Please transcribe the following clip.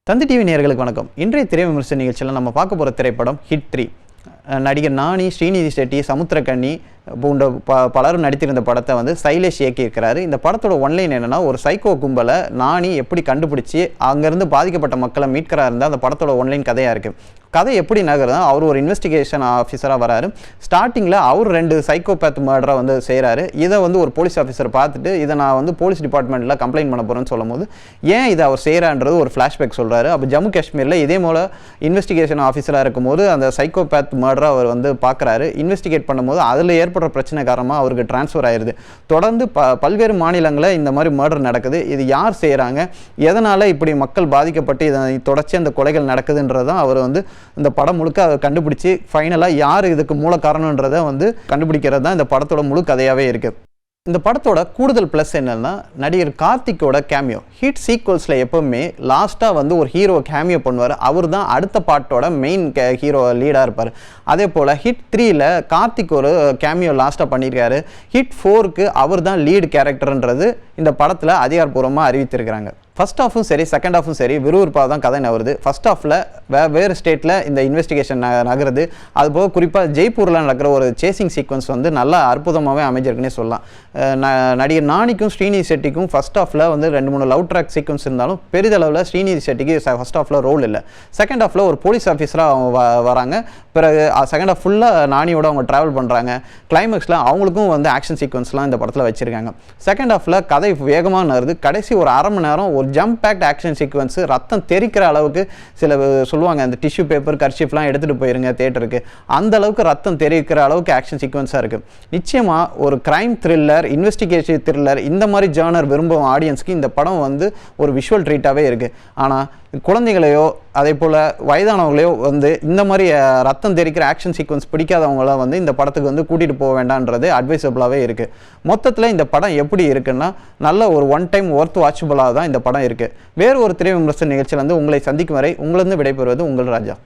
தந்தி TV நேயர்களுக்கு வணக்கம். இன்றைய திரை விமர்சன நிகழ்ச்சியில் நம்ம பார்க்க போகிற திரைப்படம் ஹிட் 3. நடிகர் நானி, ஸ்ரீநிதி ஷெட்டி, சமுத்திரக்கனி போன்ற பலரும் நடித்திருந்த படத்தை வந்து சைலேஷ் இயக்கியிருக்கிறாரு. இந்த படத்தோட ஒன்லைன் என்னென்னா, ஒரு சைக்கோ கும்பலை நானி எப்படி கண்டுபிடிச்சி அங்கேருந்து பாதிக்கப்பட்ட மக்களை மீட்கிறா இருந்தால் அந்த படத்தோட ஒன்லைன் கதையாக இருக்குது. கதை எப்படி நகருதா, அவர் ஒரு இன்வெஸ்டிகேஷன் ஆஃபீஸராக வராரு. ஸ்டார்டிங்கில் அவர் 2 சைக்கோபேத் மர்டரை வந்து செய்கிறாரு. இதை வந்து ஒரு போலீஸ் ஆஃபீஸர் பார்த்துட்டு இதை நான் வந்து போலீஸ் டிபார்ட்மெண்ட்டில் கம்ப்ளைண்ட் பண்ண போகிறேன்னு சொல்லும் போது ஏன் இதை அவர் செய்கிறான்றது ஒரு ஃப்ளாஷ்பேக் சொல்கிறாரு. அப்போ ஜம்மு காஷ்மீரில் இதே போல் இன்வெஸ்டிகேஷன் ஆஃபீஸராக இருக்கும்போது அந்த சைக்கோபேத் மர்டரை அவர் வந்து பார்க்குறாரு. இன்வெஸ்டிகேட் பண்ணும்போது அதில் ஏற்படுற பிரச்சனை காரணமாக அவருக்கு ட்ரான்ஸ்ஃபர் ஆயிடுது. தொடர்ந்து பல்வேறு மாநிலங்களில் இந்த மாதிரி மர்டர் நடக்குது. இது யார் செய்கிறாங்க, எதனால் இப்படி மக்கள் பாதிக்கப்பட்டு இதை தொடர்ச்சி அந்த கொலைகள் நடக்குதுன்றது தான் அவர் வந்து இந்த படம் முழுக்க அதை கண்டுபிடிச்சி ஃபைனலாக யார் இதுக்கு மூல காரணன்றதை வந்து கண்டுபிடிக்கிறது தான் இந்த படத்தோட முழு கதையாகவே இருக்குது. இந்த படத்தோட கூடுதல் ப்ளஸ் என்னன்னா, நடிகர் கார்த்திக்கோட கேமியோ. ஹிட் சீக்வல்ஸில் எப்பவுமே லாஸ்ட்டாக வந்து ஒரு ஹீரோ கேமியோ பண்ணுவார். அவர் தான் அடுத்த பாட்டோட மெயின் ஹீரோ லீடாக இருப்பார். அதே போல் ஹிட் 3ல் கார்த்திக் ஒரு கேமியோ லாஸ்ட்டாக பண்ணியிருக்காரு. ஹிட் 4க்கு அவர் தான் லீடு கேரக்டர்ன்றது இந்த படத்தில் அதிகாரப்பூர்வமாக அறிவித்திருக்கிறாங்க. ஃபர்ஸ்ட் ஹாஃபும் சரி, செகண்ட் ஹாஃபும் சரி, விறுவிறுப்பாக தான் கதை நகருது. ஃபர்ஸ்ட் ஹாஃபில் வேறு ஸ்டேட்டில் இந்த இன்வெஸ்டிகேஷன் நகருது. அதுபோக குறிப்பாக ஜெய்ப்பூரில் நடக்கிற ஒரு சேசிங் சீக்வன்ஸ் வந்து நல்லா அற்புதமாகவே அமைஞ்சிருக்குன்னே சொல்லலாம். நடிகர் நானிக்கும் ஸ்ரீநிதி ஷெட்டிக்கும் ஃபர்ஸ்ட் ஹாஃபில் வந்து 2-3 லவ் ட்ராக் சீக்வன்ஸ் இருந்தாலும் பெரிதளவில் ஸ்ரீநிதி ஷெட்டிக்கு ஃபர்ஸ்ட் ஹாஃபில் ரோல் இல்லை. செகண்ட் ஹாஃபில் ஒரு போலீஸ் ஆஃபீஸராக அவங்க வராங்க. பிறகு செகண்ட் ஹாஃப் ஃபுல்லாக நானியோட அவங்க ட்ராவல் பண்ணுறாங்க. கிளைமேக்ஸில் அவங்களுக்கும் வந்து ஆக்ஷன் சீக்வன்ஸ்லாம் இந்த படத்தில் வச்சுருக்காங்க. செகண்ட் ஹாஃபில் கதை வேகமாக நகருது. கடைசி ஒரு அரை மணி நேரம் ஒரு ஜம்ப் பேக்ட் ஆக்ஷன் சீக்வன்ஸு, ரத்தம் தெரிக்கிற அளவுக்கு சில சொல்லுவாங்க, அந்த டிஷ்யூ பேப்பர் கர்ஷிப்லாம் எடுத்துகிட்டு போயிருங்க தேட்டருக்கு, அந்த அளவுக்கு ரத்தம் தெரிவிக்கிற அளவுக்கு ஆக்ஷன் சீக்வன்ஸாக இருக்குது. நிச்சயமாக ஒரு கிரைம் த்ரில்லர், இன்வெஸ்டிகேஷன் த்ரில்லர் இந்த மாதிரி ஜானர் விரும்பும் ஆடியன்ஸ்க்கு இந்த படம் வந்து ஒரு விஷுவல் ட்ரீட்டாகவே இருக்குது. ஆனால் குழந்தைகளையோ அதே போல் வயதானவங்களையோ வந்து இந்த மாதிரி ரத்தம் தெரிக்கிற ஆக்ஷன் சீக்வன்ஸ் பிடிக்காதவங்கள வந்து இந்த படத்துக்கு வந்து கூட்டிகிட்டு போக வேண்டான்றது அட்வைசபிளாகவே இருக்குது. மொத்தத்தில் இந்த படம் எப்படி இருக்குன்னா, நல்ல ஒரு ஒன் டைம் ஒர்த் வாட்சபிளாக தான் இந்த படம் இருக்குது. வேறு ஒரு திரை விமர்சன நிகழ்ச்சியில் வந்து உங்களை சந்திக்கும் வரை உங்களிருந்து விடைபெறுவது உங்கள் ராஜா.